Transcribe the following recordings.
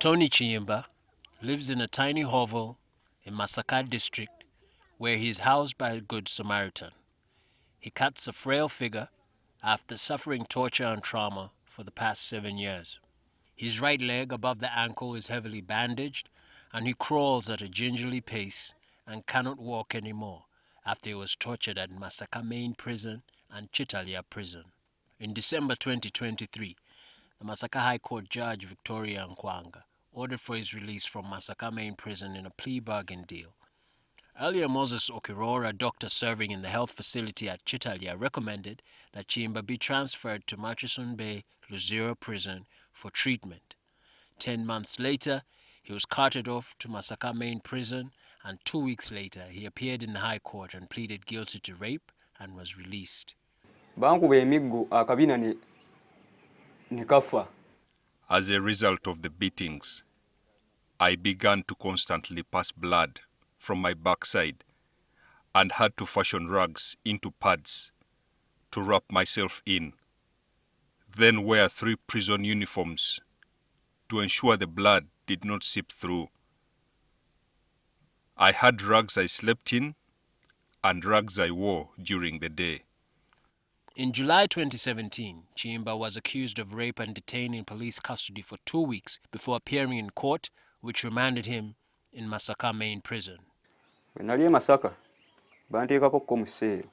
Tony Kiyimba lives in a tiny hovel in Masaka district where he is housed by a good Samaritan. He cuts a frail figure after suffering torture and trauma for the past 7 years. His right leg above the ankle is heavily bandaged, and he crawls at a gingerly pace and cannot walk anymore after he was tortured at Masaka Main Prison and Kitalya Prison. In December 2023, the Masaka High Court Judge Victoria Nkwanga ordered for his release from Masaka Main Prison in a plea bargain deal. Earlier, Moses Okirora, a doctor serving in the health facility at Kitalya, recommended that Kiyimba be transferred to Murchison Bay Luzira Prison for treatment. 10 months later, he was carted off to Masaka Main Prison, and 2 weeks later, he appeared in the High Court and pleaded guilty to rape and was released. As a result of the beatings, I began to constantly pass blood from my backside and had to fashion rags into pads to wrap myself in, then wear 3 prison uniforms to ensure the blood did not seep through. I had rugs I slept in and rugs I wore during the day. In July 2017, Kiyimba was accused of rape and detained in police custody for 2 weeks before appearing in court, which remanded him in Masaka Main Prison. When I Masaka, banteekako ko mu sseero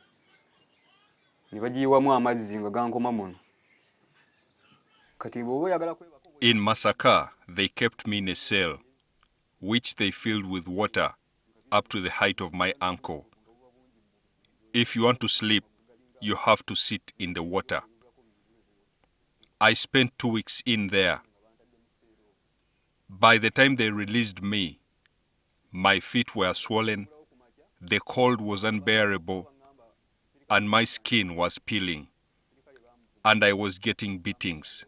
ne bagiyiwamu amazzi nga gankoma muno. Kati bw'oba oyagala kwebaka. In Masaka, they kept me in a cell, which they filled with water up to the height of my ankle. If you want to sleep, you have to sit in the water. I spent 2 weeks in there. By the time they released me, my feet were swollen, the cold was unbearable, and my skin was peeling, and I was getting beatings.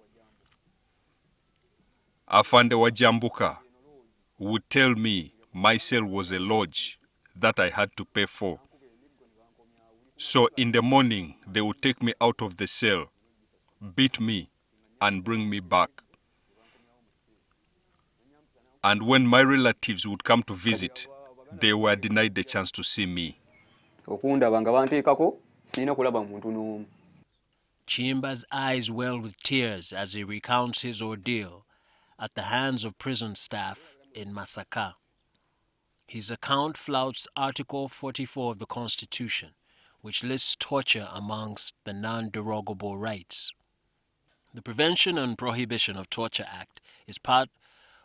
Afande Wajambuka would tell me my cell was a lodge that I had to pay for. So in the morning, they would take me out of the cell, beat me, and bring me back. And when my relatives would come to visit, they were denied the chance to see me. Kiyimba's eyes well with tears as he recounts his ordeal at the hands of prison staff in Masaka. His account flouts Article 44 of the Constitution, which lists torture amongst the non-derogable rights. The Prevention and Prohibition of Torture Act is part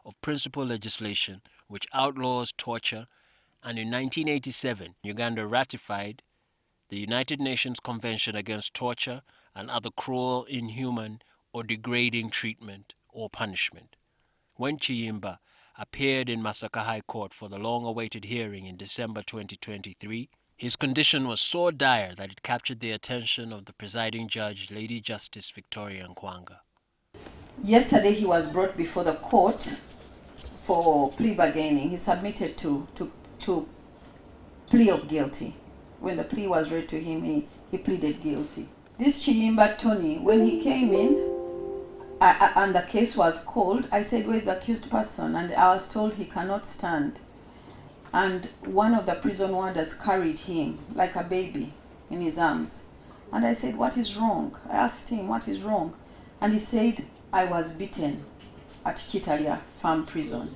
of principal legislation which outlaws torture, and in 1987, Uganda ratified the United Nations Convention Against Torture and Other Cruel, Inhuman, or Degrading Treatment or Punishment. When Kiyimba appeared in Masaka High Court for the long-awaited hearing in December 2023, his condition was so dire that it captured the attention of the presiding judge, Lady Justice Victoria Nkwanga. Yesterday he was brought before the court for plea bargaining. He submitted to plea of guilty. When the plea was read to him, he pleaded guilty. This Kiyimba Tony, when he came in and the case was called, I said, "Where's the accused person?" And I was told he cannot stand. And one of the prison warders carried him like a baby in his arms. And I said, "What is wrong?" I asked him, "What is wrong?" And he said, "I was beaten at Kitalya Farm Prison."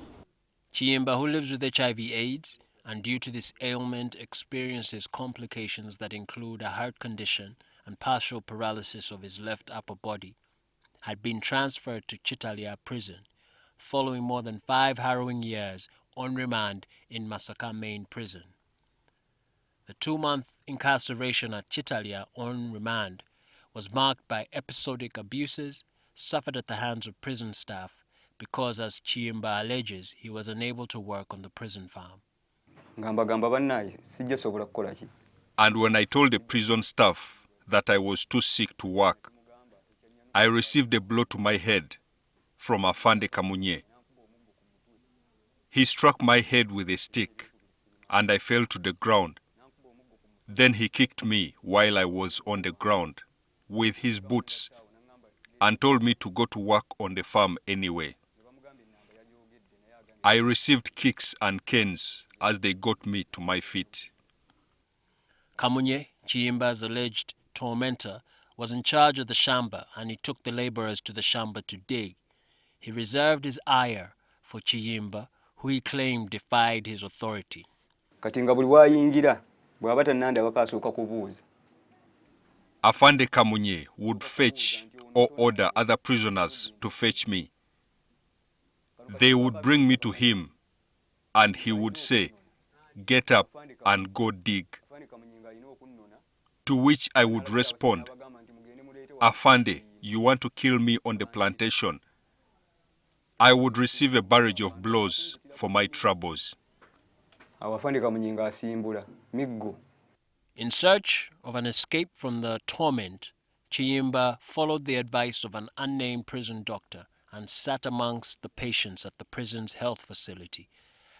Kiyimba, who lives with HIV/AIDS and due to this ailment experiences complications that include a heart condition and partial paralysis of his left upper body, had been transferred to Kitalya Prison following more than 5 harrowing years on remand in Masaka Main Prison. The 2-month incarceration at Kitalya on remand was marked by episodic abuses suffered at the hands of prison staff because, as Kiyimba alleges, he was unable to work on the prison farm. And when I told the prison staff that I was too sick to work, I received a blow to my head from Afande Kamunye. He struck my head with a stick, and I fell to the ground. Then he kicked me while I was on the ground with his boots and told me to go to work on the farm anyway. I received kicks and canes as they got me to my feet. Kamunye, Kiyimba's alleged tormentor, was in charge of the shamba and he took the laborers to the shamba to dig. He reserved his ire for Kiyimba, who he claimed defied his authority. Kati nga buli wayingira bw'aba tannanda bakasooka kubuuza. Afande Kamunye would fetch or order other prisoners to fetch me. They would bring me to him and he would say, "Get up and go dig." To which I would respond, "Afande, you want to kill me on the plantation?" I would receive a barrage of blows for my troubles. Afande Kamunye ng'asimbula miggo. In search of an escape from the torment, Kiyimba followed the advice of an unnamed prison doctor and sat amongst the patients at the prison's health facility.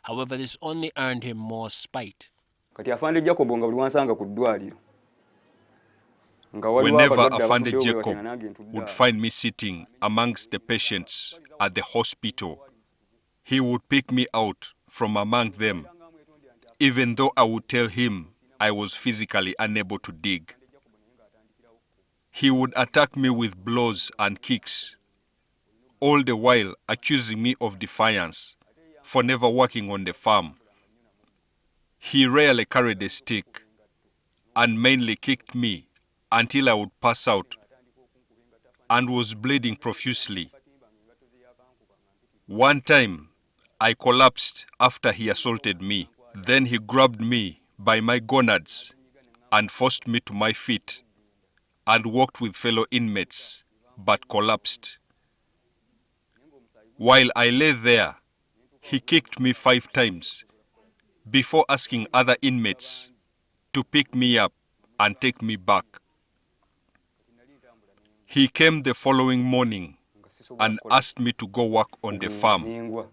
However, this only earned him more spite. Kati Afande Jacob nga buli wansanga ku ddwaliro. Whenever Afande Jacob would find me sitting amongst the patients at the hospital, he would pick me out from among them, even though I would tell him I was physically unable to dig. He would attack me with blows and kicks, all the while accusing me of defiance for never working on the farm. He rarely carried a stick and mainly kicked me until I would pass out and was bleeding profusely. One time, I collapsed after he assaulted me. Then he grabbed me by my gonads and forced me to my feet and walked with fellow inmates, but collapsed. While I lay there, he kicked me 5 times before asking other inmates to pick me up and take me back. He came the following morning and asked me to go work on the farm. Awo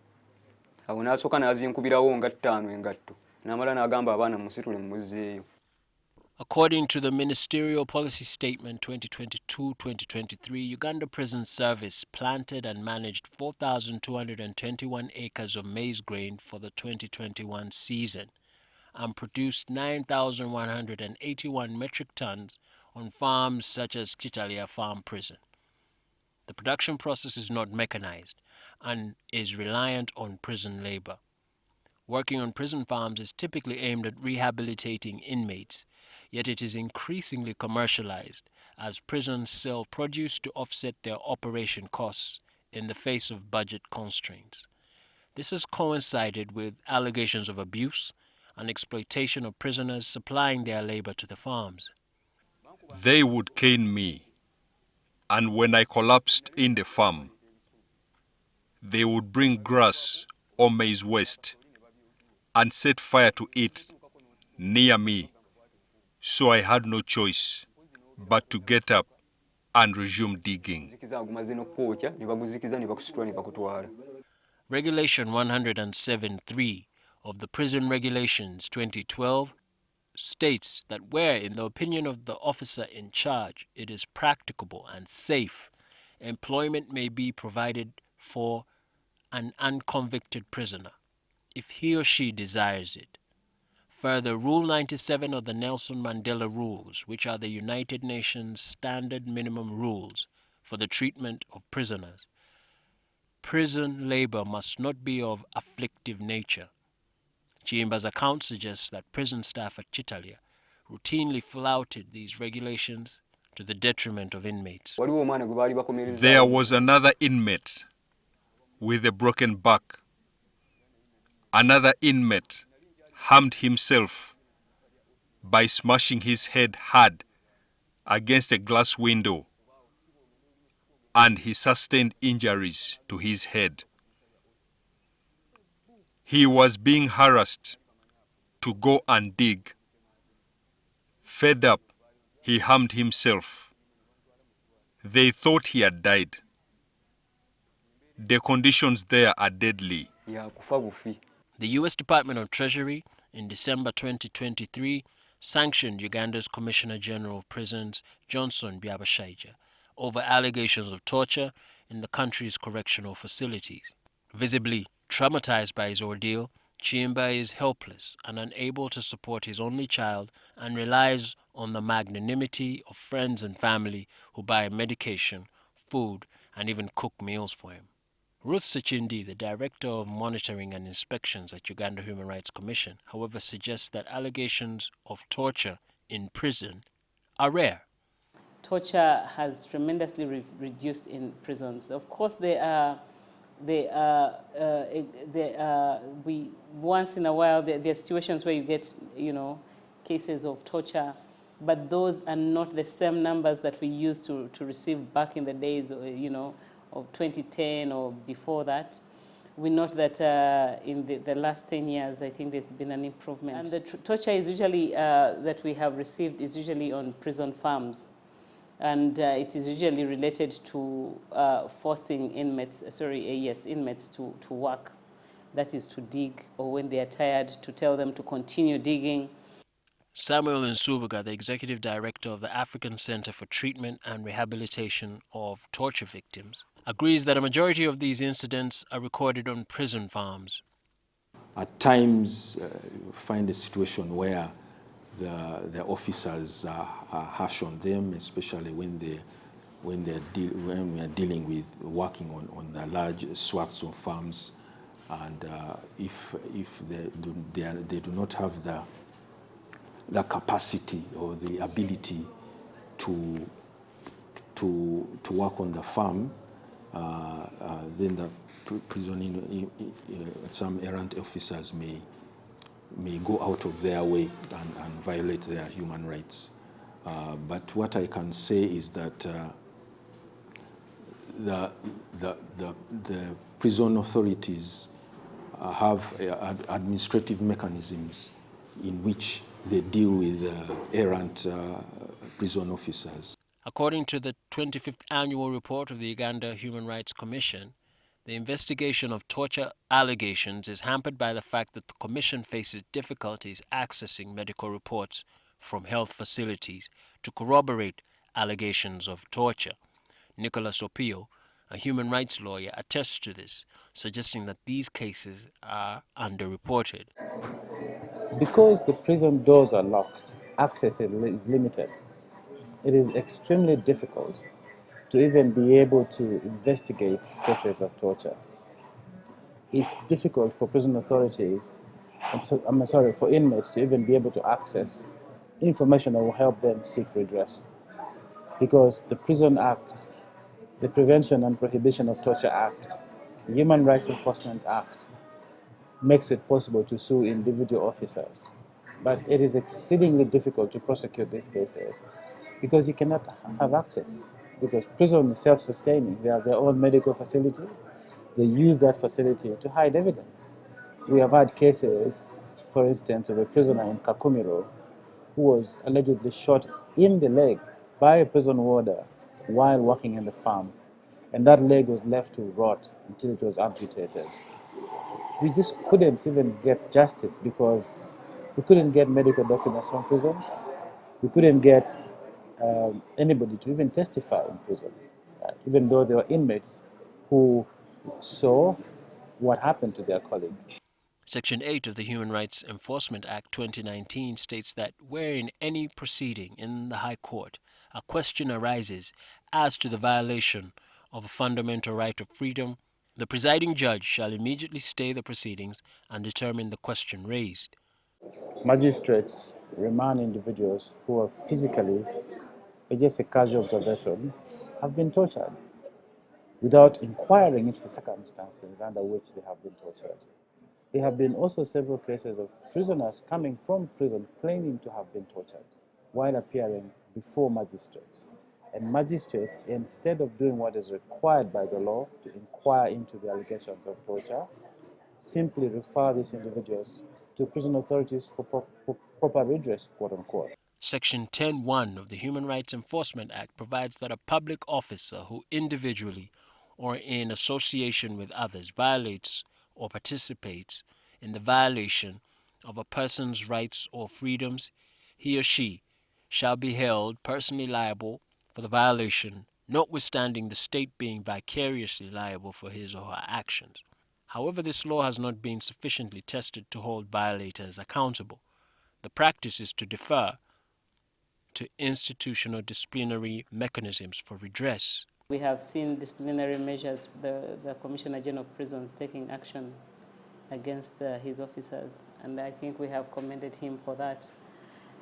n'asooka n'azinkubirawo nga 5 engatto. N'amala n'agamba abaana musitule muzzeeyo. According to the Ministerial Policy Statement 2022-2023, Uganda Prison Service planted and managed 4,221 acres of maize grain for the 2021 season and produced 9,181 metric tons on farms such as Kitalya Farm Prison. The production process is not mechanized and is reliant on prison labor. Working on prison farms is typically aimed at rehabilitating inmates, yet it is increasingly commercialized as prisons sell produce to offset their operation costs in the face of budget constraints. This has coincided with allegations of abuse and exploitation of prisoners supplying their labor to the farms. They would cane me, and when I collapsed in the farm, they would bring grass or maize waste and set fire to it near me, so I had no choice but to get up and resume digging. Regulation 107.3 of the Prison Regulations 2012 states that where, in the opinion of the officer in charge, it is practicable and safe, employment may be provided for an unconvicted prisoner, if he or she desires it. Further, Rule 97 of the Nelson Mandela Rules, which are the United Nations Standard Minimum Rules for the treatment of prisoners, prison labor must not be of afflictive nature. Kiyimba's account suggests that prison staff at Kitalya routinely flouted these regulations to the detriment of inmates. There was another inmate with a broken back. Another inmate harmed himself by smashing his head hard against a glass window, and he sustained injuries to his head. He was being harassed to go and dig. Fed up, he harmed himself. They thought he had died. The conditions there are deadly. The U.S. Department of Treasury, in December 2023, sanctioned Uganda's Commissioner General of Prisons, Johnson Byabashaija, over allegations of torture in the country's correctional facilities. Visibly, Traumatized by his ordeal, Kiyimba is helpless and unable to support his only child and relies on the magnanimity of friends and family who buy medication, food, and even cook meals for him. Ruth Sechindi, the Director of Monitoring and Inspections at Uganda Human Rights Commission, however, suggests that allegations of torture in prison are rare. Torture has tremendously reduced in prisons. Of course, we once in a while there are situations where you get, cases of torture, but those are not the same numbers that we used to receive back in the days, of 2010 or before that. We note that in the last 10 years, I think there's been an improvement. And the torture is usually, that we have received is usually on prison farms. And it is usually related to forcing inmates to work. That is to dig, or when they are tired, to tell them to continue digging. Samuel Nsubuga, the Executive Director of the African Center for Treatment and Rehabilitation of Torture Victims, agrees that a majority of these incidents are recorded on prison farms. At times, you find a situation where the officers are harsh on them, especially when we are dealing with working on the large swaths of farms, and if they do not have the capacity or the ability to work on the farm, then the prison, some errant officers may go out of their way and violate their human rights. But what I can say is that the prison authorities have administrative mechanisms in which they deal with errant prison officers. According to the 25th annual report of the Uganda Human Rights Commission, the investigation of torture allegations is hampered by the fact that the Commission faces difficulties accessing medical reports from health facilities to corroborate allegations of torture. Nicholas Opio, a human rights lawyer, attests to this, suggesting that these cases are underreported. Because the prison doors are locked, access is limited. It is extremely difficult to even be able to investigate cases of torture. It's difficult for prison authorities, for inmates to even be able to access information that will help them seek redress. Because the Prison Act, the Prevention and Prohibition of Torture Act, the Human Rights Enforcement Act makes it possible to sue individual officers. But it is exceedingly difficult to prosecute these cases because you cannot have access. Because prison is self-sustaining. They have their own medical facility. They use that facility to hide evidence. We have had cases, for instance, of a prisoner in Kakumiro who was allegedly shot in the leg by a prison warder while working in the farm. And that leg was left to rot until it was amputated. We just couldn't even get justice because we couldn't get medical documents from prisons. We couldn't get anybody to even testify in prison, even though there were inmates who saw what happened to their colleague. Section 8 of the Human Rights Enforcement Act 2019 states that where in any proceeding in the High Court a question arises as to the violation of a fundamental right of freedom, the presiding judge shall immediately stay the proceedings and determine the question raised. Magistrates remand individuals who are physically, or just a casual observation, have been tortured without inquiring into the circumstances under which they have been tortured. There have been also several cases of prisoners coming from prison claiming to have been tortured while appearing before magistrates. And magistrates, instead of doing what is required by the law to inquire into the allegations of torture, simply refer these individuals to prison authorities for proper redress, quote unquote. Section 10(1) of the Human Rights Enforcement Act provides that a public officer who individually or in association with others violates or participates in the violation of a person's rights or freedoms, he or she shall be held personally liable for the violation, notwithstanding the state being vicariously liable for his or her actions. However, this law has not been sufficiently tested to hold violators accountable. The practice is to defer to institutional disciplinary mechanisms for redress. We have seen disciplinary measures, the Commissioner General of Prisons taking action against his officers, and I think we have commended him for that.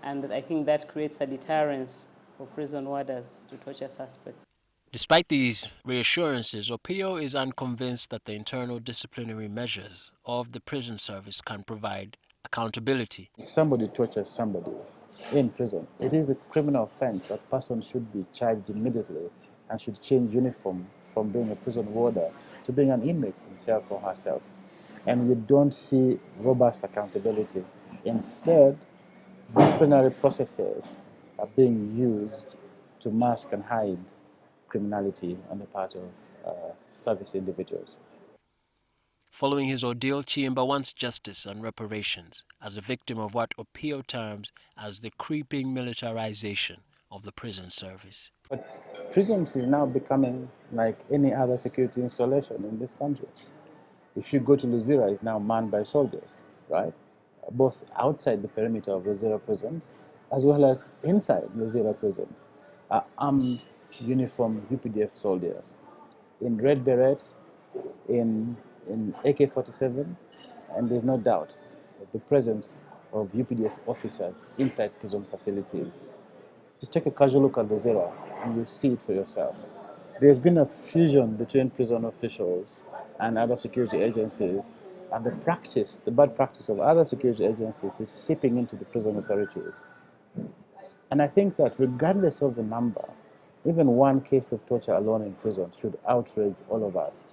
And I think that creates a deterrence for prison warders to torture suspects. Despite these reassurances, Opio is unconvinced that the internal disciplinary measures of the prison service can provide accountability. If somebody tortures somebody in prison, it is a criminal offense. That person should be charged immediately and should change uniform from being a prison warder to being an inmate himself or herself. And we don't see robust accountability. Instead, disciplinary processes are being used to mask and hide criminality on the part of service individuals. Following his ordeal, Kiyimba wants justice and reparations as a victim of what Opio terms as the creeping militarization of the prison service. But prisons is now becoming like any other security installation in this country. If you go to Luzira, it's now manned by soldiers, right? Both outside the perimeter of Luzira prisons as well as inside Luzira prisons are armed, uniformed UPDF soldiers in red berets, in AK-47, and there's no doubt of the presence of UPDF officers inside prison facilities. Just take a casual look at Luzira and you'll see it for yourself. There's been a fusion between prison officials and other security agencies, and the bad practice of other security agencies is seeping into the prison authorities. And I think that regardless of the number, even one case of torture alone in prison should outrage all of us.